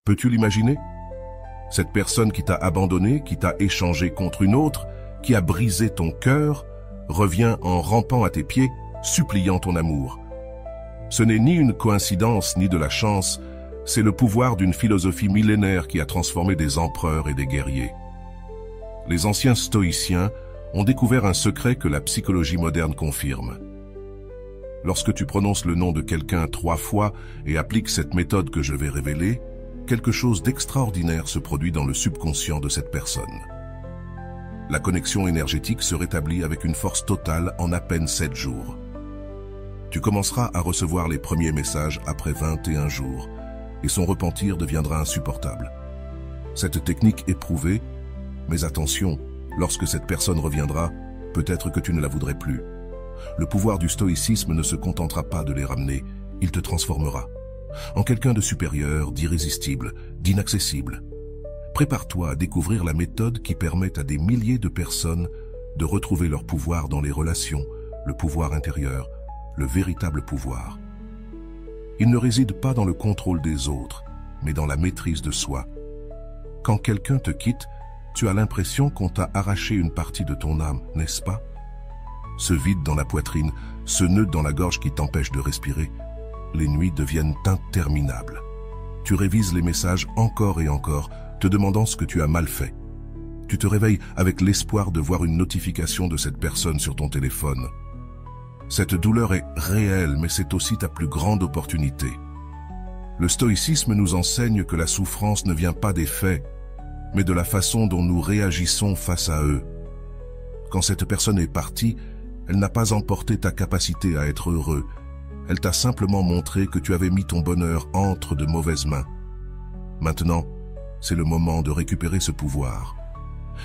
Peux-tu l'imaginer? Cette personne qui t'a abandonné, qui t'a échangé contre une autre, qui a brisé ton cœur, revient en rampant à tes pieds, suppliant ton amour. Ce n'est ni une coïncidence ni de la chance, c'est le pouvoir d'une philosophie millénaire qui a transformé des empereurs et des guerriers. Les anciens stoïciens ont découvert un secret que la psychologie moderne confirme. Lorsque tu prononces le nom de quelqu'un 3 fois et appliques cette méthode que je vais révéler, quelque chose d'extraordinaire se produit dans le subconscient de cette personne. La connexion énergétique se rétablit avec une force totale en à peine 7 jours. Tu commenceras à recevoir les premiers messages après 21 jours et son repentir deviendra insupportable. Cette technique est prouvée, mais attention, lorsque cette personne reviendra, peut-être que tu ne la voudrais plus. Le pouvoir du stoïcisme ne se contentera pas de les ramener, il te transformera en quelqu'un de supérieur, d'irrésistible, d'inaccessible. Prépare-toi à découvrir la méthode qui permet à des milliers de personnes de retrouver leur pouvoir dans les relations, le pouvoir intérieur, le véritable pouvoir. Il ne réside pas dans le contrôle des autres, mais dans la maîtrise de soi. Quand quelqu'un te quitte, tu as l'impression qu'on t'a arraché une partie de ton âme, n'est-ce pas? Ce vide dans la poitrine, ce nœud dans la gorge qui t'empêche de respirer, les nuits deviennent interminables. Tu révises les messages encore et encore, te demandant ce que tu as mal fait. Tu te réveilles avec l'espoir de voir une notification de cette personne sur ton téléphone. Cette douleur est réelle, mais c'est aussi ta plus grande opportunité. Le stoïcisme nous enseigne que la souffrance ne vient pas des faits, mais de la façon dont nous réagissons face à eux. Quand cette personne est partie, elle n'a pas emporté ta capacité à être heureux. Elle t'a simplement montré que tu avais mis ton bonheur entre de mauvaises mains. Maintenant, c'est le moment de récupérer ce pouvoir.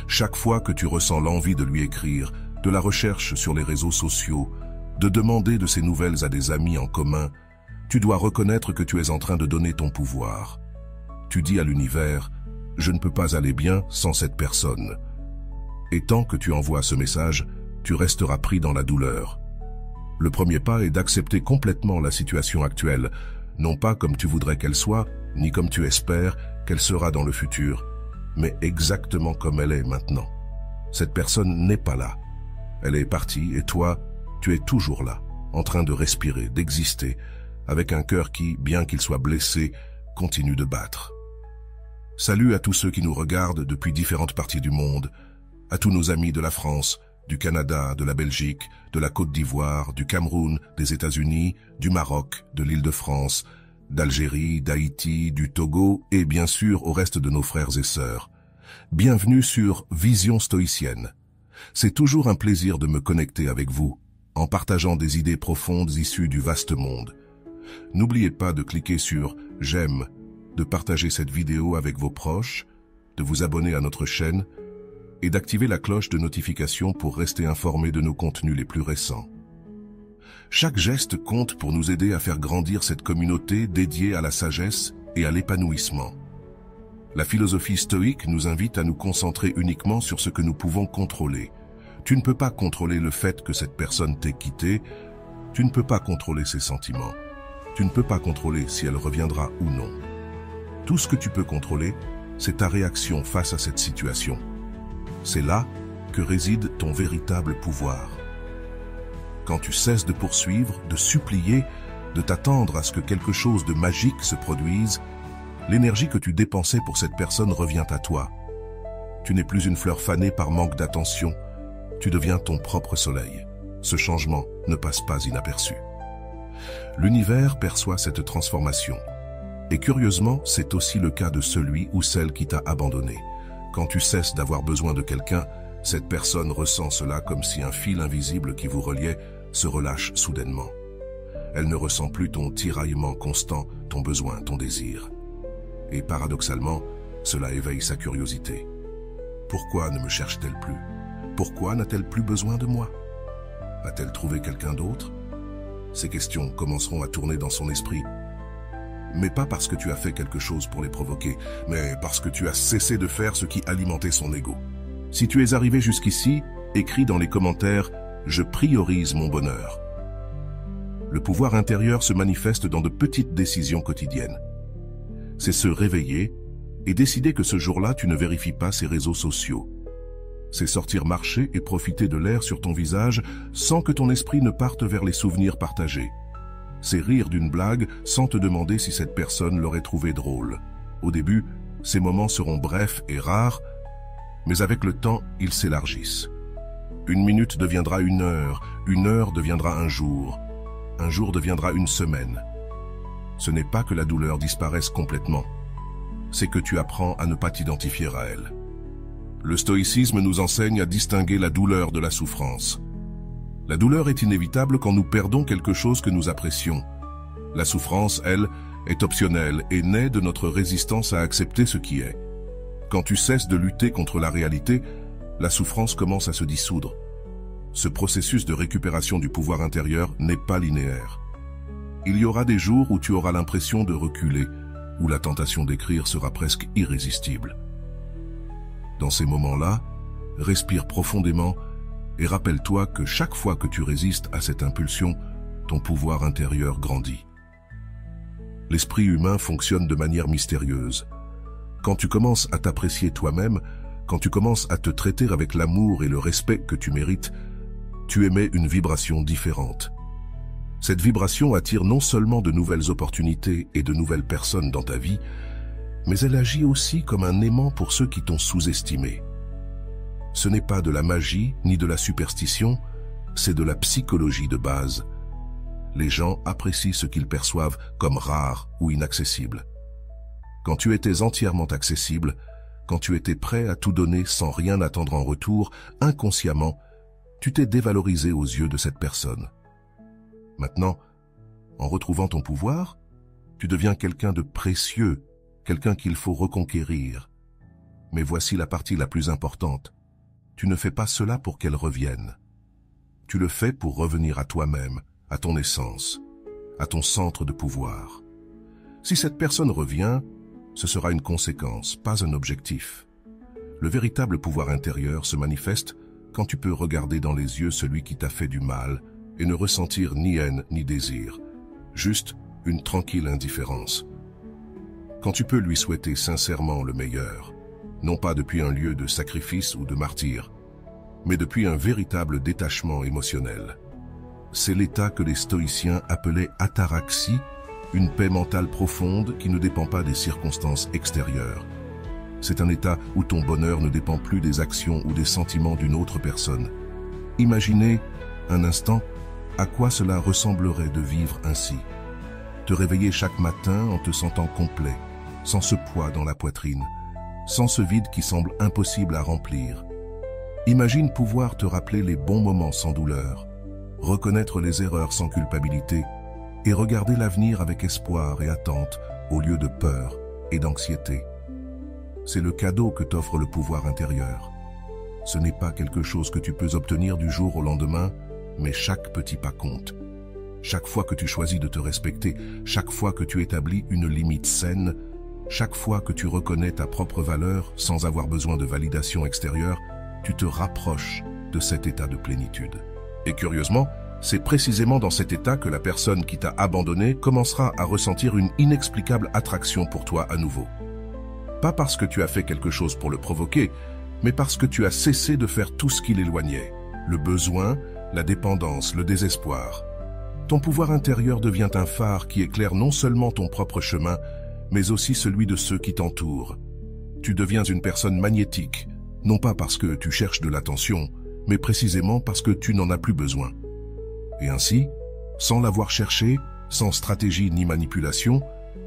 Chaque fois que tu ressens l'envie de lui écrire, de la recherche sur les réseaux sociaux, de demander de ses nouvelles à des amis en commun, tu dois reconnaître que tu es en train de donner ton pouvoir. Tu dis à l'univers, « Je ne peux pas aller bien sans cette personne ». Et tant que tu envoies ce message, tu resteras pris dans la douleur. Le premier pas est d'accepter complètement la situation actuelle, non pas comme tu voudrais qu'elle soit, ni comme tu espères qu'elle sera dans le futur, mais exactement comme elle est maintenant. Cette personne n'est pas là. Elle est partie et toi, tu es toujours là, en train de respirer, d'exister, avec un cœur qui, bien qu'il soit blessé, continue de battre. Salut à tous ceux qui nous regardent depuis différentes parties du monde, à tous nos amis de la France, du Canada, de la Belgique, de la Côte d'Ivoire, du Cameroun, des États-Unis, du Maroc, de l'Île-de-France, d'Algérie, d'Haïti, du Togo et bien sûr au reste de nos frères et sœurs. Bienvenue sur Vision Stoïcienne. C'est toujours un plaisir de me connecter avec vous, en partageant des idées profondes issues du vaste monde. N'oubliez pas de cliquer sur « J'aime », de partager cette vidéo avec vos proches, de vous abonner à notre chaîne et d'activer la cloche de notification pour rester informé de nos contenus les plus récents. Chaque geste compte pour nous aider à faire grandir cette communauté dédiée à la sagesse et à l'épanouissement. La philosophie stoïque nous invite à nous concentrer uniquement sur ce que nous pouvons contrôler. Tu ne peux pas contrôler le fait que cette personne t'ait quitté, tu ne peux pas contrôler ses sentiments, tu ne peux pas contrôler si elle reviendra ou non. Tout ce que tu peux contrôler, c'est ta réaction face à cette situation. C'est là que réside ton véritable pouvoir. Quand tu cesses de poursuivre, de supplier, de t'attendre à ce que quelque chose de magique se produise, l'énergie que tu dépensais pour cette personne revient à toi. Tu n'es plus une fleur fanée par manque d'attention, tu deviens ton propre soleil. Ce changement ne passe pas inaperçu. L'univers perçoit cette transformation. Et curieusement, c'est aussi le cas de celui ou celle qui t'a abandonné. Quand tu cesses d'avoir besoin de quelqu'un, cette personne ressent cela comme si un fil invisible qui vous reliait se relâche soudainement. Elle ne ressent plus ton tiraillement constant, ton besoin, ton désir. Et paradoxalement, cela éveille sa curiosité. Pourquoi ne me cherche-t-elle plus? Pourquoi n'a-t-elle plus besoin de moi? A-t-elle trouvé quelqu'un d'autre? Ces questions commenceront à tourner dans son esprit. Mais pas parce que tu as fait quelque chose pour les provoquer, mais parce que tu as cessé de faire ce qui alimentait son ego. Si tu es arrivé jusqu'ici, écris dans les commentaires « Je priorise mon bonheur ». Le pouvoir intérieur se manifeste dans de petites décisions quotidiennes. c'est se réveiller et décider que ce jour-là, tu ne vérifies pas ces réseaux sociaux. C'est sortir marcher et profiter de l'air sur ton visage sans que ton esprit ne parte vers les souvenirs partagés. C'est rire d'une blague sans te demander si cette personne l'aurait trouvé drôle. Au début, ces moments seront brefs et rares, mais avec le temps, ils s'élargissent. Une minute deviendra une heure deviendra un jour deviendra une semaine. Ce n'est pas que la douleur disparaisse complètement, c'est que tu apprends à ne pas t'identifier à elle. Le stoïcisme nous enseigne à distinguer la douleur de la souffrance. La douleur est inévitable quand nous perdons quelque chose que nous apprécions. La souffrance, elle, est optionnelle et naît de notre résistance à accepter ce qui est. Quand tu cesses de lutter contre la réalité, la souffrance commence à se dissoudre. Ce processus de récupération du pouvoir intérieur n'est pas linéaire. Il y aura des jours où tu auras l'impression de reculer, où la tentation d'écrire sera presque irrésistible. Dans ces moments-là, respire profondément et rappelle-toi que chaque fois que tu résistes à cette impulsion, ton pouvoir intérieur grandit. L'esprit humain fonctionne de manière mystérieuse. Quand tu commences à t'apprécier toi-même, quand tu commences à te traiter avec l'amour et le respect que tu mérites, tu émets une vibration différente. Cette vibration attire non seulement de nouvelles opportunités et de nouvelles personnes dans ta vie, mais elle agit aussi comme un aimant pour ceux qui t'ont sous-estimé. Ce n'est pas de la magie ni de la superstition, c'est de la psychologie de base. Les gens apprécient ce qu'ils perçoivent comme rare ou inaccessible. Quand tu étais entièrement accessible, quand tu étais prêt à tout donner sans rien attendre en retour, inconsciemment, tu t'es dévalorisé aux yeux de cette personne. Maintenant, en retrouvant ton pouvoir, tu deviens quelqu'un de précieux, quelqu'un qu'il faut reconquérir. Mais voici la partie la plus importante. Tu ne fais pas cela pour qu'elle revienne. Tu le fais pour revenir à toi-même, à ton essence, à ton centre de pouvoir. Si cette personne revient, ce sera une conséquence, pas un objectif. Le véritable pouvoir intérieur se manifeste quand tu peux regarder dans les yeux celui qui t'a fait du mal et ne ressentir ni haine ni désir, juste une tranquille indifférence. Quand tu peux lui souhaiter sincèrement le meilleur, non pas depuis un lieu de sacrifice ou de martyre, mais depuis un véritable détachement émotionnel. C'est l'état que les stoïciens appelaient ataraxie, une paix mentale profonde qui ne dépend pas des circonstances extérieures. C'est un état où ton bonheur ne dépend plus des actions ou des sentiments d'une autre personne. Imaginez un instant à quoi cela ressemblerait de vivre ainsi. Te réveiller chaque matin en te sentant complet, sans ce poids dans la poitrine, sans ce vide qui semble impossible à remplir. Imagine pouvoir te rappeler les bons moments sans douleur, reconnaître les erreurs sans culpabilité et regarder l'avenir avec espoir et attente au lieu de peur et d'anxiété. C'est le cadeau que t'offre le pouvoir intérieur. Ce n'est pas quelque chose que tu peux obtenir du jour au lendemain, mais chaque petit pas compte. Chaque fois que tu choisis de te respecter, chaque fois que tu établis une limite saine, chaque fois que tu reconnais ta propre valeur sans avoir besoin de validation extérieure, tu te rapproches de cet état de plénitude. Et curieusement, c'est précisément dans cet état que la personne qui t'a abandonné commencera à ressentir une inexplicable attraction pour toi à nouveau. Pas parce que tu as fait quelque chose pour le provoquer, mais parce que tu as cessé de faire tout ce qui l'éloignait. Le besoin, la dépendance, le désespoir. Ton pouvoir intérieur devient un phare qui éclaire non seulement ton propre chemin, mais aussi celui de ceux qui t'entourent. Tu deviens une personne magnétique, non pas parce que tu cherches de l'attention, mais précisément parce que tu n'en as plus besoin. Et ainsi, sans l'avoir cherché, sans stratégie ni manipulation,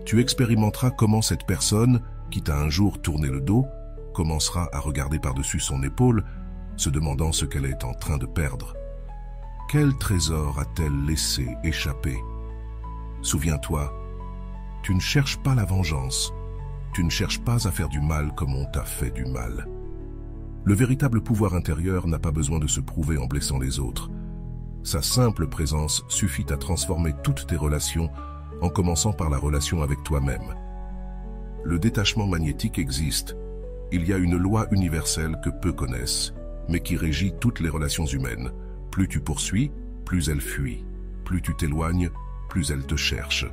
tu expérimenteras comment cette personne, qui t'a un jour tourné le dos, commencera à regarder par-dessus son épaule, se demandant ce qu'elle est en train de perdre. Quel trésor a-t-elle laissé échapper? Souviens-toi, tu ne cherches pas la vengeance, tu ne cherches pas à faire du mal comme on t'a fait du mal. Le véritable pouvoir intérieur n'a pas besoin de se prouver en blessant les autres. Sa simple présence suffit à transformer toutes tes relations, en commençant par la relation avec toi-même. Le détachement magnétique existe. Il y a une loi universelle que peu connaissent, mais qui régit toutes les relations humaines. Plus tu poursuis, plus elle fuit. Plus tu t'éloignes, plus elle te cherche.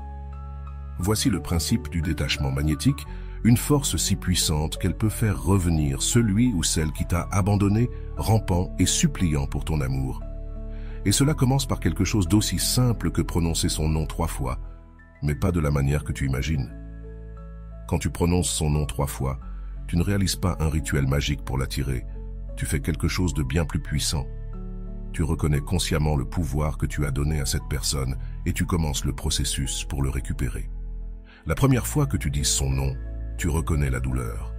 Voici le principe du détachement magnétique, une force si puissante qu'elle peut faire revenir celui ou celle qui t'a abandonné, rampant et suppliant pour ton amour. Et cela commence par quelque chose d'aussi simple que prononcer son nom 3 fois, mais pas de la manière que tu imagines. Quand tu prononces son nom 3 fois, tu ne réalises pas un rituel magique pour l'attirer, tu fais quelque chose de bien plus puissant. Tu reconnais consciemment le pouvoir que tu as donné à cette personne et tu commences le processus pour le récupérer. La première fois que tu dis son nom, tu reconnais la douleur.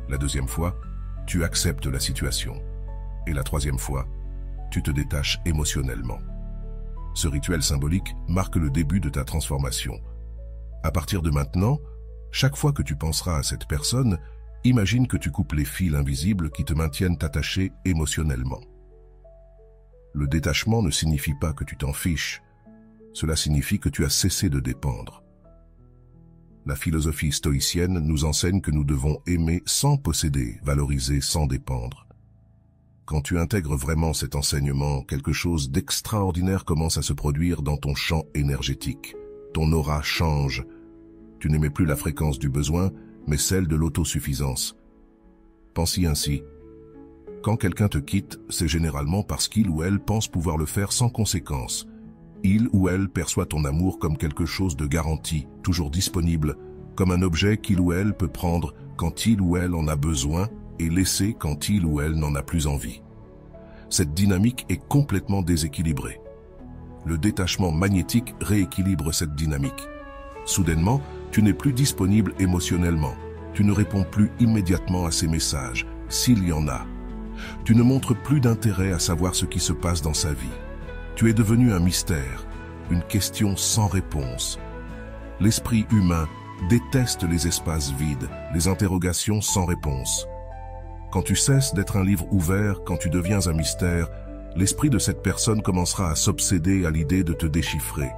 La deuxième fois, tu acceptes la situation. Et la troisième fois, tu te détaches émotionnellement. Ce rituel symbolique marque le début de ta transformation. À partir de maintenant, chaque fois que tu penseras à cette personne, imagine que tu coupes les fils invisibles qui te maintiennent attaché émotionnellement. Le détachement ne signifie pas que tu t'en fiches. Cela signifie que tu as cessé de dépendre. La philosophie stoïcienne nous enseigne que nous devons aimer sans posséder, valoriser sans dépendre. Quand tu intègres vraiment cet enseignement, quelque chose d'extraordinaire commence à se produire dans ton champ énergétique. Ton aura change. Tu n'émets plus la fréquence du besoin, mais celle de l'autosuffisance. Pense-y ainsi. Quand quelqu'un te quitte, c'est généralement parce qu'il ou elle pense pouvoir le faire sans conséquence. Il ou elle perçoit ton amour comme quelque chose de garanti, toujours disponible, comme un objet qu'il ou elle peut prendre quand il ou elle en a besoin et laisser quand il ou elle n'en a plus envie. Cette dynamique est complètement déséquilibrée. Le détachement magnétique rééquilibre cette dynamique. Soudainement, tu n'es plus disponible émotionnellement. Tu ne réponds plus immédiatement à ses messages, s'il y en a. Tu ne montres plus d'intérêt à savoir ce qui se passe dans sa vie. Tu es devenu un mystère, une question sans réponse. L'esprit humain déteste les espaces vides, les interrogations sans réponse. Quand tu cesses d'être un livre ouvert, quand tu deviens un mystère, l'esprit de cette personne commencera à s'obséder à l'idée de te déchiffrer.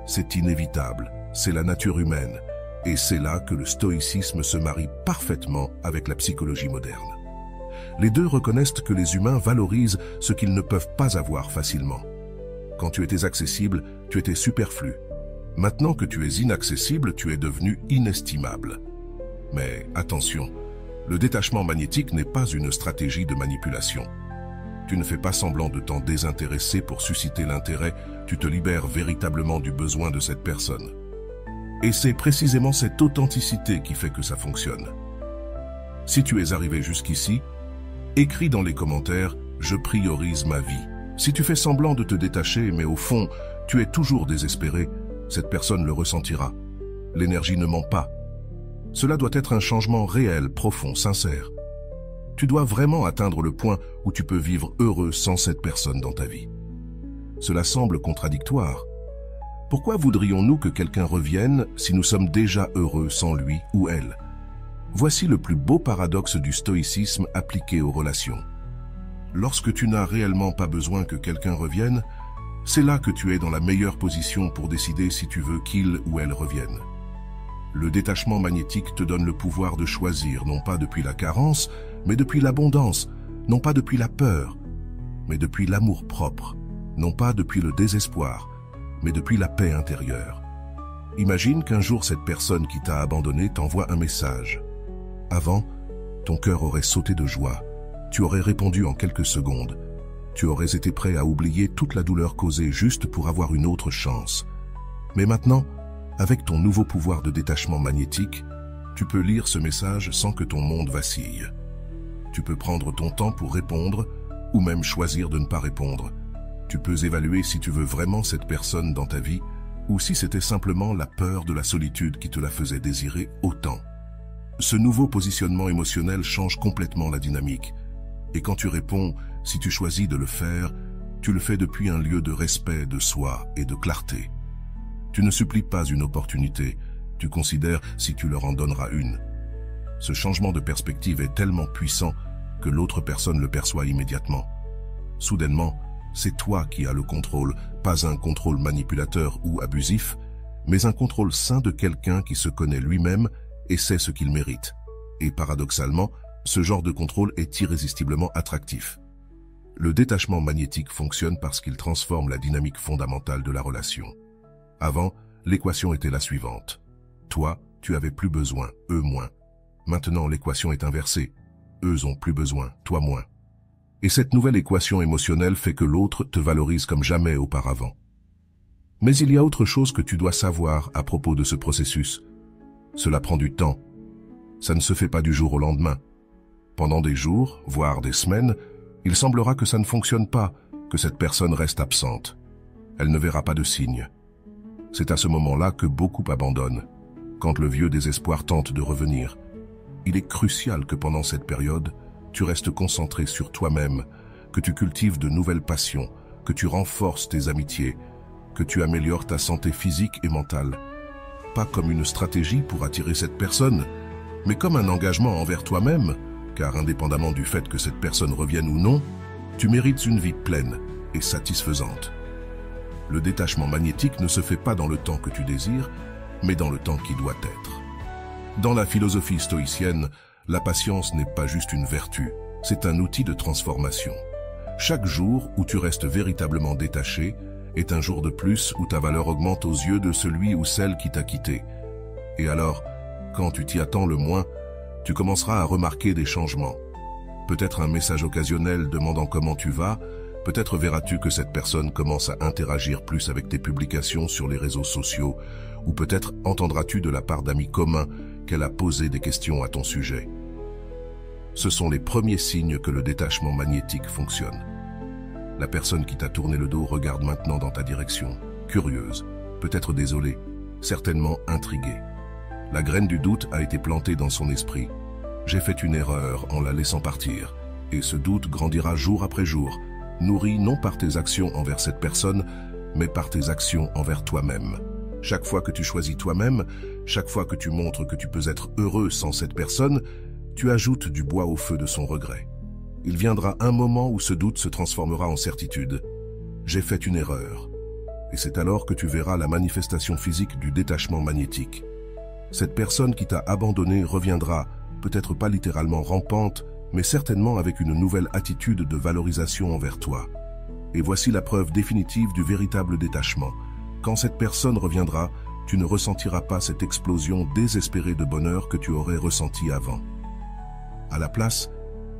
C'est inévitable, c'est la nature humaine, et c'est là que le stoïcisme se marie parfaitement avec la psychologie moderne. Les deux reconnaissent que les humains valorisent ce qu'ils ne peuvent pas avoir facilement. Quand tu étais accessible, tu étais superflu. Maintenant que tu es inaccessible, tu es devenu inestimable. Mais attention, le détachement magnétique n'est pas une stratégie de manipulation. Tu ne fais pas semblant de t'en désintéresser pour susciter l'intérêt, tu te libères véritablement du besoin de cette personne. Et c'est précisément cette authenticité qui fait que ça fonctionne. Si tu es arrivé jusqu'ici, écris dans les commentaires « Je priorise ma vie ». Si tu fais semblant de te détacher, mais au fond, tu es toujours désespéré, cette personne le ressentira. L'énergie ne ment pas. Cela doit être un changement réel, profond, sincère. Tu dois vraiment atteindre le point où tu peux vivre heureux sans cette personne dans ta vie. Cela semble contradictoire. Pourquoi voudrions-nous que quelqu'un revienne si nous sommes déjà heureux sans lui ou elle? Voici le plus beau paradoxe du stoïcisme appliqué aux relations. Lorsque tu n'as réellement pas besoin que quelqu'un revienne, c'est là que tu es dans la meilleure position pour décider si tu veux qu'il ou elle revienne. Le détachement magnétique te donne le pouvoir de choisir, non pas depuis la carence, mais depuis l'abondance, non pas depuis la peur, mais depuis l'amour-propre, non pas depuis le désespoir, mais depuis la paix intérieure. Imagine qu'un jour cette personne qui t'a abandonné t'envoie un message. Avant, ton cœur aurait sauté de joie. Tu aurais répondu en quelques secondes. Tu aurais été prêt à oublier toute la douleur causée juste pour avoir une autre chance. Mais maintenant, avec ton nouveau pouvoir de détachement magnétique, tu peux lire ce message sans que ton monde vacille. Tu peux prendre ton temps pour répondre ou même choisir de ne pas répondre. Tu peux évaluer si tu veux vraiment cette personne dans ta vie ou si c'était simplement la peur de la solitude qui te la faisait désirer autant. Ce nouveau positionnement émotionnel change complètement la dynamique. Et quand tu réponds, si tu choisis de le faire, tu le fais depuis un lieu de respect de soi et de clarté. Tu ne supplies pas une opportunité, tu considères si tu leur en donneras une. Ce changement de perspective est tellement puissant que l'autre personne le perçoit immédiatement. Soudainement, c'est toi qui as le contrôle, pas un contrôle manipulateur ou abusif, mais un contrôle sain de quelqu'un qui se connaît lui-même et sait ce qu'il mérite. Et paradoxalement, ce genre de contrôle est irrésistiblement attractif. Le détachement magnétique fonctionne parce qu'il transforme la dynamique fondamentale de la relation. Avant, l'équation était la suivante. Toi, tu avais plus besoin, eux moins. Maintenant, l'équation est inversée. Eux ont plus besoin, toi moins. Et cette nouvelle équation émotionnelle fait que l'autre te valorise comme jamais auparavant. Mais il y a autre chose que tu dois savoir à propos de ce processus. Cela prend du temps. Ça ne se fait pas du jour au lendemain. Pendant des jours, voire des semaines, il semblera que ça ne fonctionne pas, que cette personne reste absente. Elle ne verra pas de signe. C'est à ce moment-là que beaucoup abandonnent, quand le vieux désespoir tente de revenir. Il est crucial que pendant cette période, tu restes concentré sur toi-même, que tu cultives de nouvelles passions, que tu renforces tes amitiés, que tu améliores ta santé physique et mentale. Pas comme une stratégie pour attirer cette personne, mais comme un engagement envers toi-même, car indépendamment du fait que cette personne revienne ou non, tu mérites une vie pleine et satisfaisante. Le détachement magnétique ne se fait pas dans le temps que tu désires, mais dans le temps qui doit être. Dans la philosophie stoïcienne, la patience n'est pas juste une vertu, c'est un outil de transformation. Chaque jour où tu restes véritablement détaché est un jour de plus où ta valeur augmente aux yeux de celui ou celle qui t'a quitté. Et alors, quand tu t'y attends le moins, tu commenceras à remarquer des changements. Peut-être un message occasionnel demandant comment tu vas, peut-être verras-tu que cette personne commence à interagir plus avec tes publications sur les réseaux sociaux, ou peut-être entendras-tu de la part d'amis communs qu'elle a posé des questions à ton sujet. Ce sont les premiers signes que le détachement magnétique fonctionne. La personne qui t'a tourné le dos regarde maintenant dans ta direction, curieuse, peut-être désolée, certainement intriguée. La graine du doute a été plantée dans son esprit. J'ai fait une erreur en la laissant partir, et ce doute grandira jour après jour, nourri non par tes actions envers cette personne, mais par tes actions envers toi-même. Chaque fois que tu choisis toi-même, chaque fois que tu montres que tu peux être heureux sans cette personne, tu ajoutes du bois au feu de son regret. Il viendra un moment où ce doute se transformera en certitude. J'ai fait une erreur. Et c'est alors que tu verras la manifestation physique du détachement magnétique. Cette personne qui t'a abandonné reviendra, peut-être pas littéralement rampante, mais certainement avec une nouvelle attitude de valorisation envers toi. Et voici la preuve définitive du véritable détachement. Quand cette personne reviendra, tu ne ressentiras pas cette explosion désespérée de bonheur que tu aurais ressenti avant. À la place,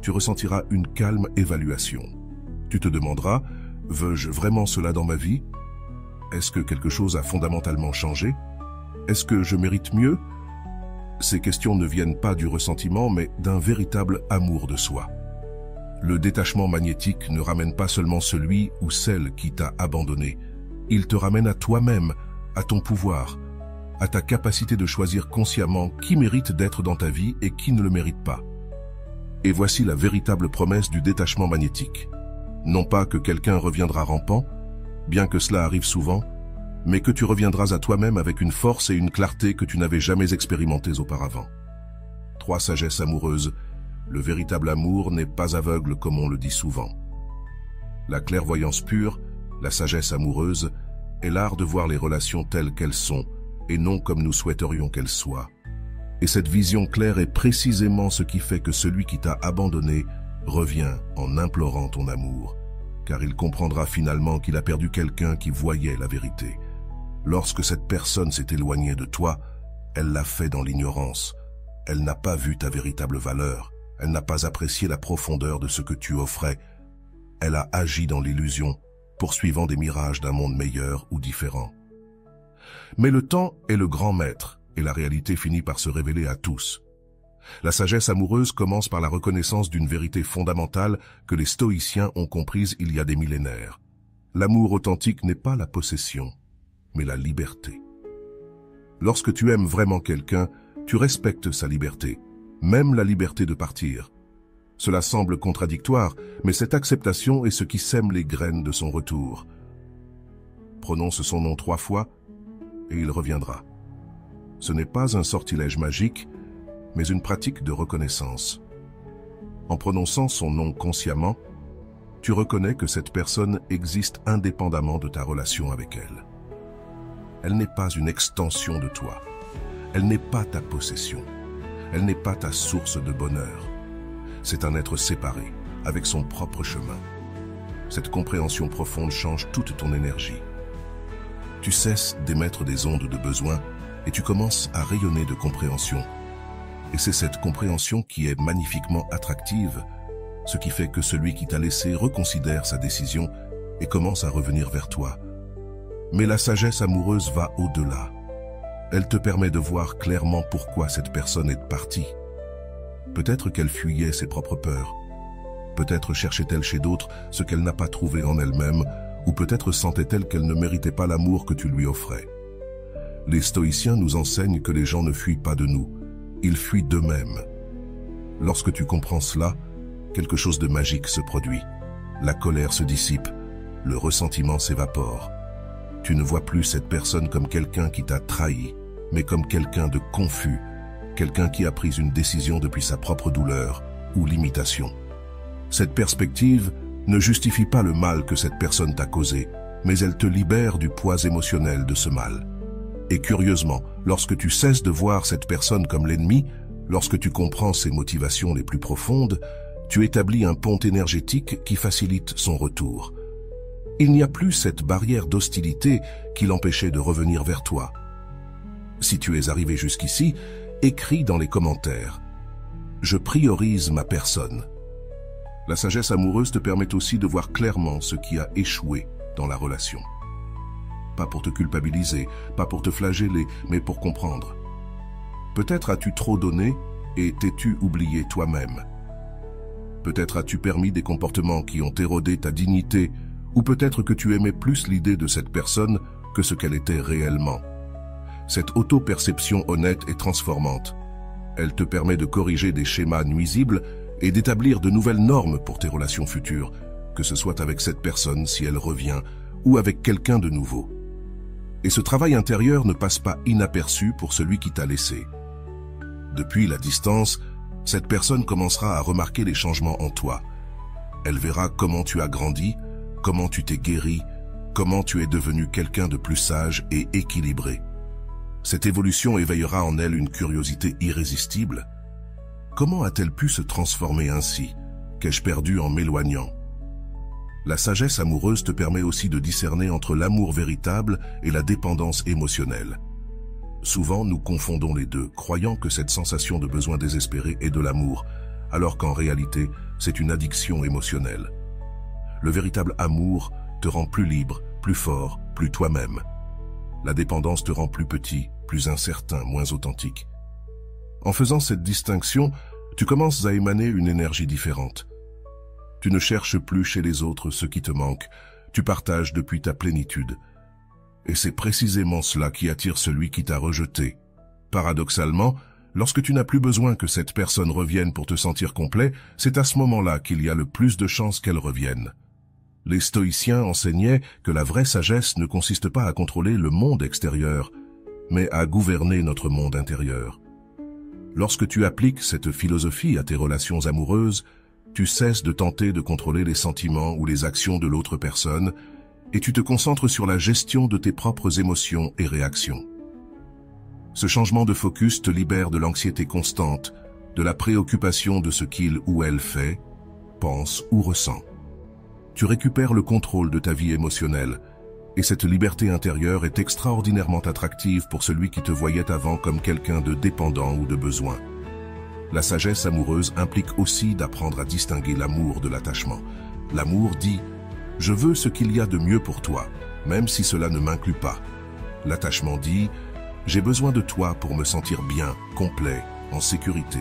tu ressentiras une calme évaluation. Tu te demanderas, veux-je vraiment cela dans ma vie? Est-ce que quelque chose a fondamentalement changé? Est-ce que je mérite mieux? Ces questions ne viennent pas du ressentiment, mais d'un véritable amour de soi. Le détachement magnétique ne ramène pas seulement celui ou celle qui t'a abandonné. Il te ramène à toi-même, à ton pouvoir, à ta capacité de choisir consciemment qui mérite d'être dans ta vie et qui ne le mérite pas. Et voici la véritable promesse du détachement magnétique. Non pas que quelqu'un reviendra rampant, bien que cela arrive souvent, mais que tu reviendras à toi-même avec une force et une clarté que tu n'avais jamais expérimentées auparavant. 3 sagesses amoureuses. Le véritable amour n'est pas aveugle comme on le dit souvent. La clairvoyance pure, la sagesse amoureuse, est l'art de voir les relations telles qu'elles sont et non comme nous souhaiterions qu'elles soient. Et cette vision claire est précisément ce qui fait que celui qui t'a abandonné revient en implorant ton amour, car il comprendra finalement qu'il a perdu quelqu'un qui voyait la vérité. Lorsque cette personne s'est éloignée de toi, elle l'a fait dans l'ignorance. Elle n'a pas vu ta véritable valeur. Elle n'a pas apprécié la profondeur de ce que tu offrais. Elle a agi dans l'illusion, poursuivant des mirages d'un monde meilleur ou différent. Mais le temps est le grand maître, et la réalité finit par se révéler à tous. La sagesse amoureuse commence par la reconnaissance d'une vérité fondamentale que les stoïciens ont comprise il y a des millénaires. L'amour authentique n'est pas la possession, mais la liberté. Lorsque tu aimes vraiment quelqu'un, tu respectes sa liberté, même la liberté de partir. Cela semble contradictoire, mais cette acceptation est ce qui sème les graines de son retour. Prononce son nom 3 fois, et il reviendra. Ce n'est pas un sortilège magique, mais une pratique de reconnaissance. En prononçant son nom consciemment, tu reconnais que cette personne existe indépendamment de ta relation avec elle. Elle n'est pas une extension de toi. Elle n'est pas ta possession. Elle n'est pas ta source de bonheur. C'est un être séparé, avec son propre chemin. Cette compréhension profonde change toute ton énergie. Tu cesses d'émettre des ondes de besoin et tu commences à rayonner de compréhension. Et c'est cette compréhension qui est magnifiquement attractive, ce qui fait que celui qui t'a laissé reconsidère sa décision et commence à revenir vers toi. Mais la sagesse amoureuse va au-delà. Elle te permet de voir clairement pourquoi cette personne est partie. Peut-être qu'elle fuyait ses propres peurs. Peut-être cherchait-elle chez d'autres ce qu'elle n'a pas trouvé en elle-même, ou peut-être sentait-elle qu'elle ne méritait pas l'amour que tu lui offrais. Les stoïciens nous enseignent que les gens ne fuient pas de nous, ils fuient d'eux-mêmes. Lorsque tu comprends cela, quelque chose de magique se produit. La colère se dissipe, le ressentiment s'évapore. Tu ne vois plus cette personne comme quelqu'un qui t'a trahi, mais comme quelqu'un de confus, quelqu'un qui a pris une décision depuis sa propre douleur ou limitation. Cette perspective ne justifie pas le mal que cette personne t'a causé, mais elle te libère du poids émotionnel de ce mal. Et curieusement, lorsque tu cesses de voir cette personne comme l'ennemi, lorsque tu comprends ses motivations les plus profondes, tu établis un pont énergétique qui facilite son retour. Il n'y a plus cette barrière d'hostilité qui l'empêchait de revenir vers toi. Si tu es arrivé jusqu'ici, écris dans les commentaires « Je priorise ma personne ». La sagesse amoureuse te permet aussi de voir clairement ce qui a échoué dans la relation. Pas pour te culpabiliser, pas pour te flageller, mais pour comprendre. Peut-être as-tu trop donné et t'es-tu oublié toi-même. Peut-être as-tu permis des comportements qui ont érodé ta dignité, ou peut-être que tu aimais plus l'idée de cette personne que ce qu'elle était réellement. Cette auto-perception honnête et transformante. Elle te permet de corriger des schémas nuisibles et d'établir de nouvelles normes pour tes relations futures, que ce soit avec cette personne si elle revient, ou avec quelqu'un de nouveau. Et ce travail intérieur ne passe pas inaperçu pour celui qui t'a laissé. Depuis la distance, cette personne commencera à remarquer les changements en toi. Elle verra comment tu as grandi, comment tu t'es guéri, comment tu es devenu quelqu'un de plus sage et équilibré. Cette évolution éveillera en elle une curiosité irrésistible. Comment a-t-elle pu se transformer ainsi? Qu'ai-je perdu en m'éloignant? La sagesse amoureuse te permet aussi de discerner entre l'amour véritable et la dépendance émotionnelle. Souvent, nous confondons les deux, croyant que cette sensation de besoin désespéré est de l'amour, alors qu'en réalité, c'est une addiction émotionnelle. Le véritable amour te rend plus libre, plus fort, plus toi-même. La dépendance te rend plus petit, plus incertain, moins authentique. En faisant cette distinction, tu commences à émaner une énergie différente. Tu ne cherches plus chez les autres ce qui te manque, tu partages depuis ta plénitude. Et c'est précisément cela qui attire celui qui t'a rejeté. Paradoxalement, lorsque tu n'as plus besoin que cette personne revienne pour te sentir complet, c'est à ce moment-là qu'il y a le plus de chances qu'elle revienne. Les stoïciens enseignaient que la vraie sagesse ne consiste pas à contrôler le monde extérieur, mais à gouverner notre monde intérieur. Lorsque tu appliques cette philosophie à tes relations amoureuses, tu cesses de tenter de contrôler les sentiments ou les actions de l'autre personne et tu te concentres sur la gestion de tes propres émotions et réactions. Ce changement de focus te libère de l'anxiété constante, de la préoccupation de ce qu'il ou elle fait, pense ou ressent. Tu récupères le contrôle de ta vie émotionnelle et cette liberté intérieure est extraordinairement attractive pour celui qui te voyait avant comme quelqu'un de dépendant ou de besoin. La sagesse amoureuse implique aussi d'apprendre à distinguer l'amour de l'attachement. L'amour dit « Je veux ce qu'il y a de mieux pour toi, même si cela ne m'inclut pas ». L'attachement dit « J'ai besoin de toi pour me sentir bien, complet, en sécurité ».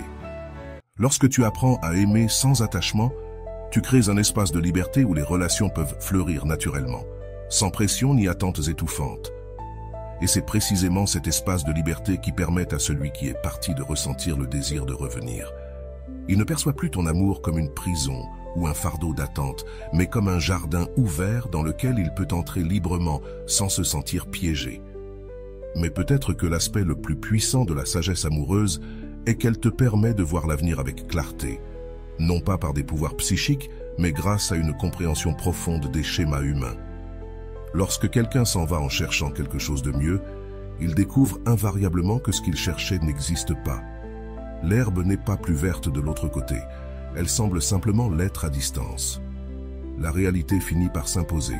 Lorsque tu apprends à aimer sans attachement, tu crées un espace de liberté où les relations peuvent fleurir naturellement, sans pression ni attentes étouffantes. Et c'est précisément cet espace de liberté qui permet à celui qui est parti de ressentir le désir de revenir. Il ne perçoit plus ton amour comme une prison ou un fardeau d'attente, mais comme un jardin ouvert dans lequel il peut entrer librement sans se sentir piégé. Mais peut-être que l'aspect le plus puissant de la sagesse amoureuse est qu'elle te permet de voir l'avenir avec clarté, non pas par des pouvoirs psychiques, mais grâce à une compréhension profonde des schémas humains. Lorsque quelqu'un s'en va en cherchant quelque chose de mieux, il découvre invariablement que ce qu'il cherchait n'existe pas. L'herbe n'est pas plus verte de l'autre côté, elle semble simplement l'être à distance. La réalité finit par s'imposer.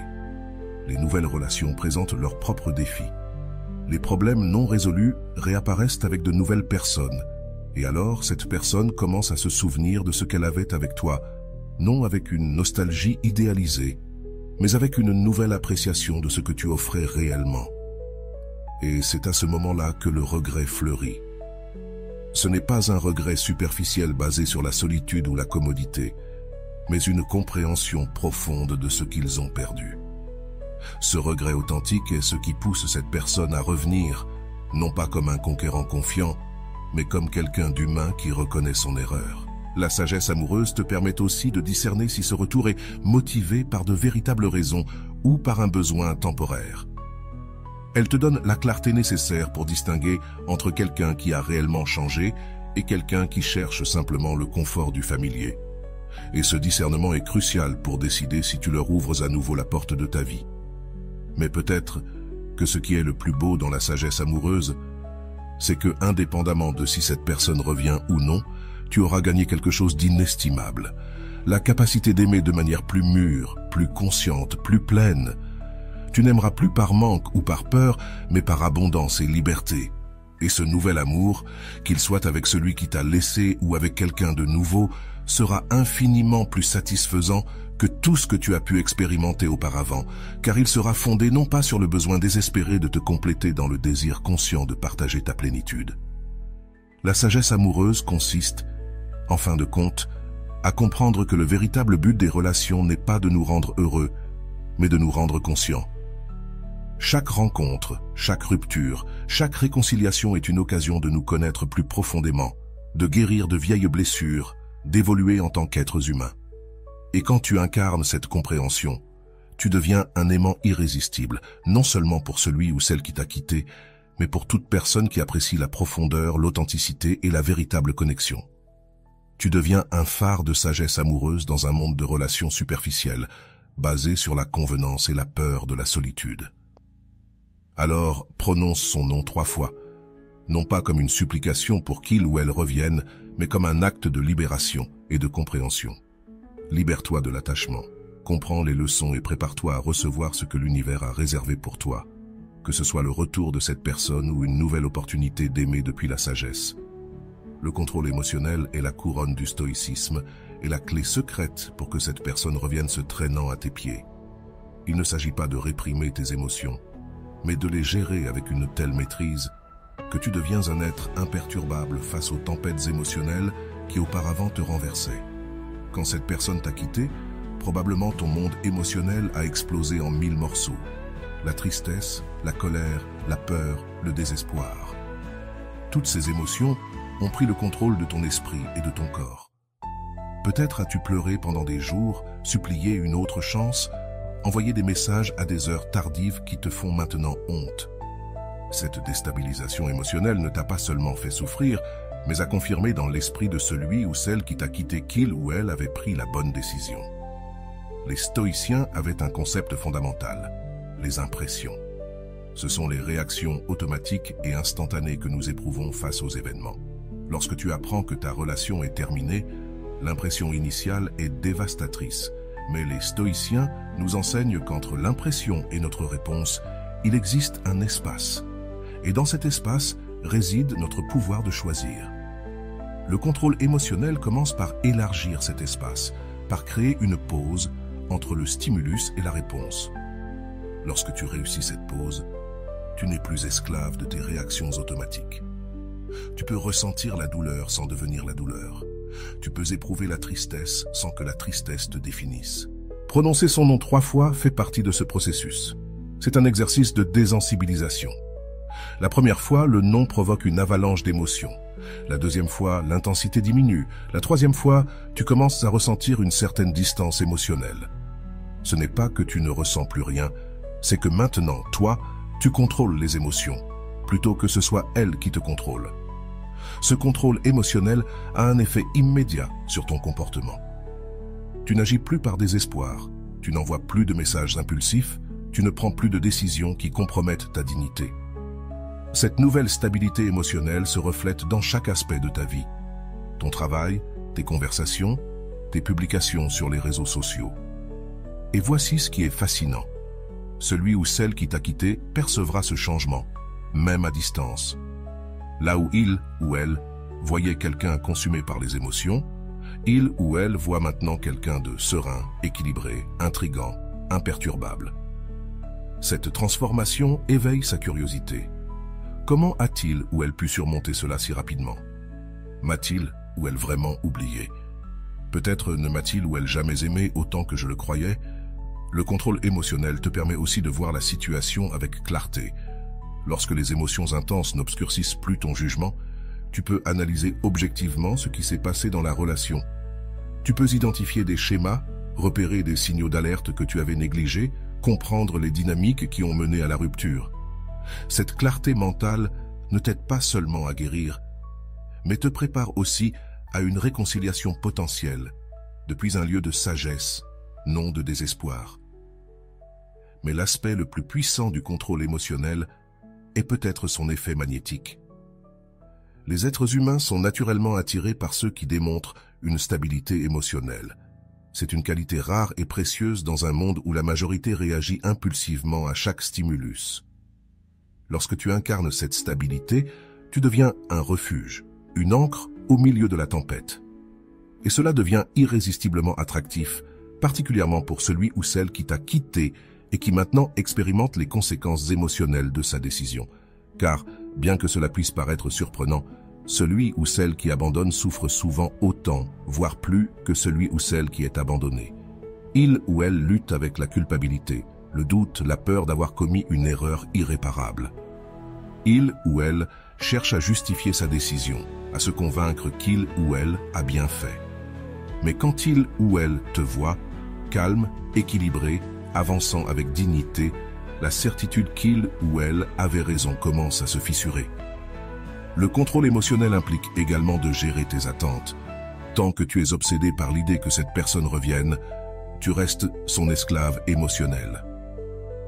Les nouvelles relations présentent leurs propres défis. Les problèmes non résolus réapparaissent avec de nouvelles personnes. Et alors, cette personne commence à se souvenir de ce qu'elle avait avec toi, non avec une nostalgie idéalisée, mais avec une nouvelle appréciation de ce que tu offrais réellement. Et c'est à ce moment-là que le regret fleurit. Ce n'est pas un regret superficiel basé sur la solitude ou la commodité, mais une compréhension profonde de ce qu'ils ont perdu. Ce regret authentique est ce qui pousse cette personne à revenir, non pas comme un conquérant confiant, mais comme quelqu'un d'humain qui reconnaît son erreur. La sagesse amoureuse te permet aussi de discerner si ce retour est motivé par de véritables raisons ou par un besoin temporaire. Elle te donne la clarté nécessaire pour distinguer entre quelqu'un qui a réellement changé et quelqu'un qui cherche simplement le confort du familier. Et ce discernement est crucial pour décider si tu leur ouvres à nouveau la porte de ta vie. Mais peut-être que ce qui est le plus beau dans la sagesse amoureuse, c'est que, indépendamment de si cette personne revient ou non, tu auras gagné quelque chose d'inestimable. La capacité d'aimer de manière plus mûre, plus consciente, plus pleine. Tu n'aimeras plus par manque ou par peur, mais par abondance et liberté. Et ce nouvel amour, qu'il soit avec celui qui t'a laissé ou avec quelqu'un de nouveau, sera infiniment plus satisfaisant que tout ce que tu as pu expérimenter auparavant, car il sera fondé non pas sur le besoin désespéré de te compléter dans le désir conscient de partager ta plénitude. La sagesse amoureuse consiste, en fin de compte, à comprendre que le véritable but des relations n'est pas de nous rendre heureux, mais de nous rendre conscients. Chaque rencontre, chaque rupture, chaque réconciliation est une occasion de nous connaître plus profondément, de guérir de vieilles blessures, d'évoluer en tant qu'êtres humains. Et quand tu incarnes cette compréhension, tu deviens un aimant irrésistible, non seulement pour celui ou celle qui t'a quitté, mais pour toute personne qui apprécie la profondeur, l'authenticité et la véritable connexion. Tu deviens un phare de sagesse amoureuse dans un monde de relations superficielles, basé sur la convenance et la peur de la solitude. Alors, prononce son nom 3 fois, non pas comme une supplication pour qu'il ou elle revienne, mais comme un acte de libération et de compréhension. Libère-toi de l'attachement, comprends les leçons et prépare-toi à recevoir ce que l'univers a réservé pour toi, que ce soit le retour de cette personne ou une nouvelle opportunité d'aimer depuis la sagesse. Le contrôle émotionnel est la couronne du stoïcisme et la clé secrète pour que cette personne revienne se traînant à tes pieds. Il ne s'agit pas de réprimer tes émotions, mais de les gérer avec une telle maîtrise que tu deviens un être imperturbable face aux tempêtes émotionnelles qui auparavant te renversaient. Quand cette personne t'a quitté, probablement ton monde émotionnel a explosé en 1000 morceaux. La tristesse, la colère, la peur, le désespoir. Toutes ces émotions ont pris le contrôle de ton esprit et de ton corps. Peut-être as-tu pleuré pendant des jours, supplié une autre chance, envoyé des messages à des heures tardives qui te font maintenant honte. Cette déstabilisation émotionnelle ne t'a pas seulement fait souffrir, mais a confirmé dans l'esprit de celui ou celle qui t'a quitté qu'il ou elle avait pris la bonne décision. Les stoïciens avaient un concept fondamental, les impressions. Ce sont les réactions automatiques et instantanées que nous éprouvons face aux événements. Lorsque tu apprends que ta relation est terminée, l'impression initiale est dévastatrice, mais les stoïciens nous enseignent qu'entre l'impression et notre réponse, il existe un espace. Et dans cet espace réside notre pouvoir de choisir. Le contrôle émotionnel commence par élargir cet espace, par créer une pause entre le stimulus et la réponse. Lorsque tu réussis cette pause, tu n'es plus esclave de tes réactions automatiques. Tu peux ressentir la douleur sans devenir la douleur. Tu peux éprouver la tristesse sans que la tristesse te définisse. Prononcer son nom 3 fois fait partie de ce processus. C'est un exercice de désensibilisation. La première fois, le nom provoque une avalanche d'émotions. La deuxième fois, l'intensité diminue. La troisième fois, tu commences à ressentir une certaine distance émotionnelle. Ce n'est pas que tu ne ressens plus rien, c'est que maintenant, toi, tu contrôles les émotions, plutôt que ce soit elles qui te contrôlent. Ce contrôle émotionnel a un effet immédiat sur ton comportement. Tu n'agis plus par désespoir, tu n'envoies plus de messages impulsifs, tu ne prends plus de décisions qui compromettent ta dignité. Cette nouvelle stabilité émotionnelle se reflète dans chaque aspect de ta vie. Ton travail, tes conversations, tes publications sur les réseaux sociaux. Et voici ce qui est fascinant. Celui ou celle qui t'a quitté percevra ce changement, même à distance. Là où il ou elle voyait quelqu'un consumé par les émotions, il ou elle voit maintenant quelqu'un de serein, équilibré, intrigant, imperturbable. Cette transformation éveille sa curiosité. Comment a-t-il ou elle pu surmonter cela si rapidement? M'a-t-il ou elle vraiment oublié? Peut-être ne m'a-t-il ou elle jamais aimé autant que je le croyais? Le contrôle émotionnel te permet aussi de voir la situation avec clarté. Lorsque les émotions intenses n'obscurcissent plus ton jugement, tu peux analyser objectivement ce qui s'est passé dans la relation. Tu peux identifier des schémas, repérer des signaux d'alerte que tu avais négligés, comprendre les dynamiques qui ont mené à la rupture. Cette clarté mentale ne t'aide pas seulement à guérir, mais te prépare aussi à une réconciliation potentielle, depuis un lieu de sagesse, non de désespoir. Mais l'aspect le plus puissant du contrôle émotionnel est peut-être son effet magnétique. Les êtres humains sont naturellement attirés par ceux qui démontrent une stabilité émotionnelle. C'est une qualité rare et précieuse dans un monde où la majorité réagit impulsivement à chaque stimulus. Lorsque tu incarnes cette stabilité, tu deviens un refuge, une ancre au milieu de la tempête. Et cela devient irrésistiblement attractif, particulièrement pour celui ou celle qui t'a quitté et qui maintenant expérimente les conséquences émotionnelles de sa décision. Car, bien que cela puisse paraître surprenant, celui ou celle qui abandonne souffre souvent autant, voire plus, que celui ou celle qui est abandonné. Il ou elle lutte avec la culpabilité, le doute, la peur d'avoir commis une erreur irréparable. Il ou elle cherche à justifier sa décision, à se convaincre qu'il ou elle a bien fait. Mais quand il ou elle te voit, calme, équilibré, avançant avec dignité, la certitude qu'il ou elle avait raison commence à se fissurer. Le contrôle émotionnel implique également de gérer tes attentes. Tant que tu es obsédé par l'idée que cette personne revienne, tu restes son esclave émotionnel.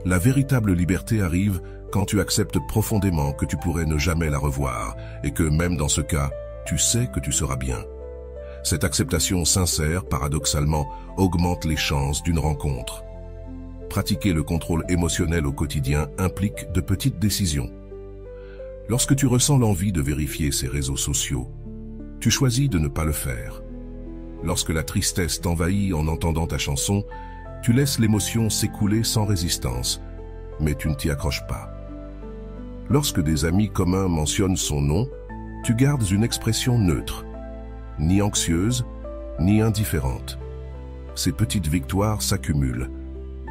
La véritable liberté arrive quand tu acceptes profondément que tu pourrais ne jamais la revoir et que même dans ce cas, tu sais que tu seras bien. Cette acceptation sincère, paradoxalement, augmente les chances d'une rencontre. Pratiquer le contrôle émotionnel au quotidien implique de petites décisions. Lorsque tu ressens l'envie de vérifier ces réseaux sociaux, tu choisis de ne pas le faire. Lorsque la tristesse t'envahit en entendant ta chanson, tu laisses l'émotion s'écouler sans résistance, mais tu ne t'y accroches pas. Lorsque des amis communs mentionnent son nom, tu gardes une expression neutre, ni anxieuse, ni indifférente. Ces petites victoires s'accumulent.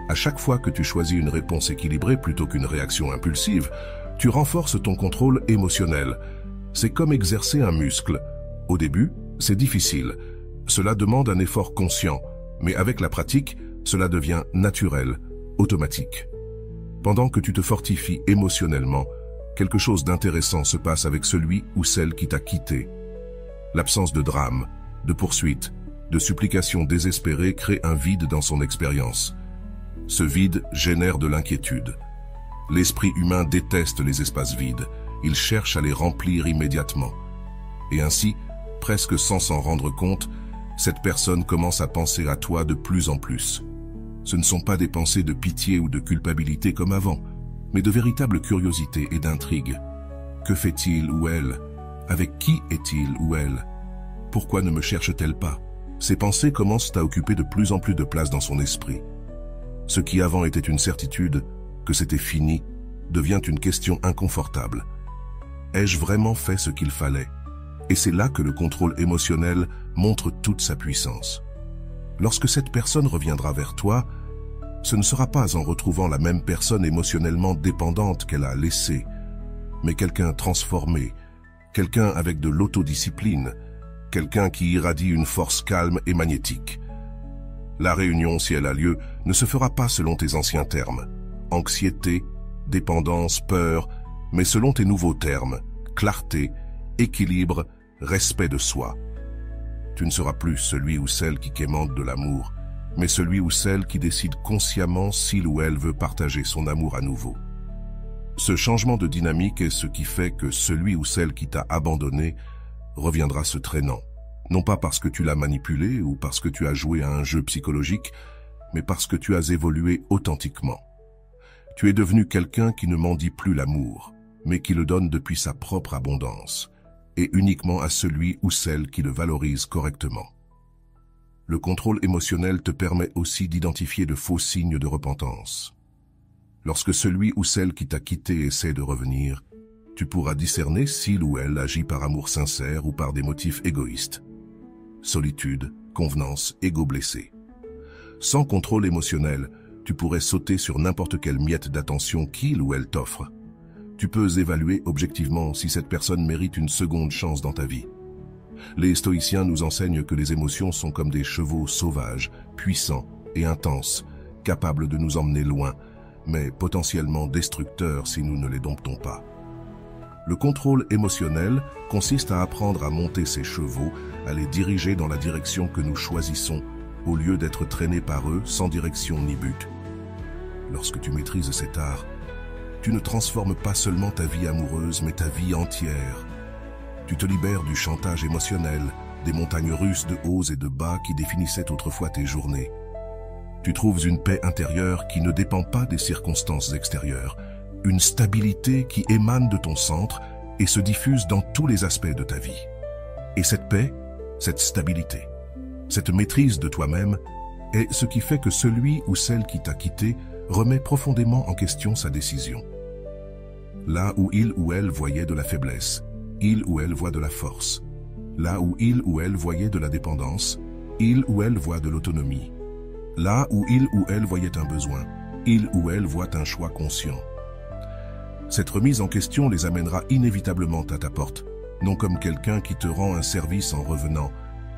À chaque fois que tu choisis une réponse équilibrée plutôt qu'une réaction impulsive, tu renforces ton contrôle émotionnel. C'est comme exercer un muscle. Au début, c'est difficile. Cela demande un effort conscient, mais avec la pratique, cela devient naturel, automatique. Pendant que tu te fortifies émotionnellement, quelque chose d'intéressant se passe avec celui ou celle qui t'a quitté. L'absence de drame, de poursuite, de supplication désespérée crée un vide dans son expérience. Ce vide génère de l'inquiétude. L'esprit humain déteste les espaces vides, il cherche à les remplir immédiatement. Et ainsi, presque sans s'en rendre compte, cette personne commence à penser à toi de plus en plus. Ce ne sont pas des pensées de pitié ou de culpabilité comme avant, mais de véritable curiosité et d'intrigue. Que fait-il ou elle? Avec qui est-il ou elle? Pourquoi ne me cherche-t-elle pas? Ces pensées commencent à occuper de plus en plus de place dans son esprit. Ce qui avant était une certitude, que c'était fini, devient une question inconfortable. Ai-je vraiment fait ce qu'il fallait? Et c'est là que le contrôle émotionnel montre toute sa puissance. Lorsque cette personne reviendra vers toi, ce ne sera pas en retrouvant la même personne émotionnellement dépendante qu'elle a laissée, mais quelqu'un transformé, quelqu'un avec de l'autodiscipline, quelqu'un qui irradie une force calme et magnétique. La réunion, si elle a lieu, ne se fera pas selon tes anciens termes. Anxiété, dépendance, peur, mais selon tes nouveaux termes, clarté, équilibre, respect de soi. Tu ne seras plus celui ou celle qui quémande de l'amour, mais celui ou celle qui décide consciemment s'il ou elle veut partager son amour à nouveau. Ce changement de dynamique est ce qui fait que celui ou celle qui t'a abandonné reviendra se traînant, non pas parce que tu l'as manipulé ou parce que tu as joué à un jeu psychologique, mais parce que tu as évolué authentiquement. Tu es devenu quelqu'un qui ne mendie plus l'amour, mais qui le donne depuis sa propre abondance, et uniquement à celui ou celle qui le valorise correctement. Le contrôle émotionnel te permet aussi d'identifier de faux signes de repentance. Lorsque celui ou celle qui t'a quitté essaie de revenir, tu pourras discerner s'il ou elle agit par amour sincère ou par des motifs égoïstes. Solitude, convenance, ego blessé. Sans contrôle émotionnel, tu pourrais sauter sur n'importe quelle miette d'attention qu'il ou elle t'offre. Tu peux évaluer objectivement si cette personne mérite une seconde chance dans ta vie. Les stoïciens nous enseignent que les émotions sont comme des chevaux sauvages, puissants et intenses, capables de nous emmener loin, mais potentiellement destructeurs si nous ne les domptons pas. Le contrôle émotionnel consiste à apprendre à monter ces chevaux, à les diriger dans la direction que nous choisissons, au lieu d'être traînés par eux sans direction ni but. Lorsque tu maîtrises cet art, tu ne transformes pas seulement ta vie amoureuse, mais ta vie entière. Tu te libères du chantage émotionnel, des montagnes russes de hauts et de bas qui définissaient autrefois tes journées. Tu trouves une paix intérieure qui ne dépend pas des circonstances extérieures, une stabilité qui émane de ton centre et se diffuse dans tous les aspects de ta vie. Et cette paix, cette stabilité, cette maîtrise de toi-même est ce qui fait que celui ou celle qui t'a quitté remet profondément en question sa décision. Là où il ou elle voyait de la faiblesse, il ou elle voit de la force. Là où il ou elle voyait de la dépendance, il ou elle voit de l'autonomie. Là où il ou elle voyait un besoin, il ou elle voit un choix conscient. Cette remise en question les amènera inévitablement à ta porte, non comme quelqu'un qui te rend un service en revenant,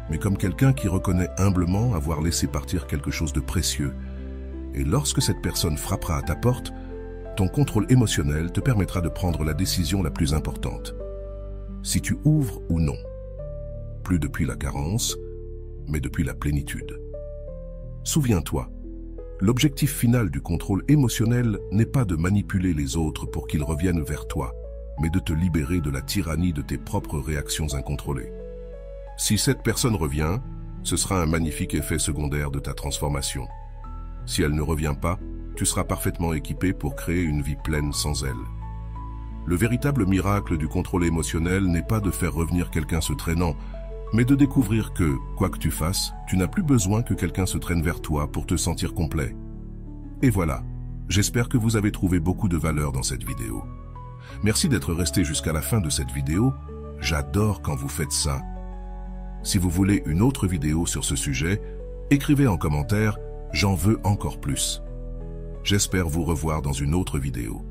mais comme quelqu'un qui reconnaît humblement avoir laissé partir quelque chose de précieux. Et lorsque cette personne frappera à ta porte, ton contrôle émotionnel te permettra de prendre la décision la plus importante. Si tu ouvres ou non. Plus depuis la carence, mais depuis la plénitude. Souviens-toi, l'objectif final du contrôle émotionnel n'est pas de manipuler les autres pour qu'ils reviennent vers toi, mais de te libérer de la tyrannie de tes propres réactions incontrôlées. Si cette personne revient, ce sera un magnifique effet secondaire de ta transformation. Si elle ne revient pas, tu seras parfaitement équipé pour créer une vie pleine sans elle. Le véritable miracle du contrôle émotionnel n'est pas de faire revenir quelqu'un se traînant, mais de découvrir que, quoi que tu fasses, tu n'as plus besoin que quelqu'un se traîne vers toi pour te sentir complet. Et voilà, j'espère que vous avez trouvé beaucoup de valeur dans cette vidéo. Merci d'être resté jusqu'à la fin de cette vidéo, j'adore quand vous faites ça. Si vous voulez une autre vidéo sur ce sujet, écrivez en commentaire « J'en veux encore plus ». J'espère vous revoir dans une autre vidéo.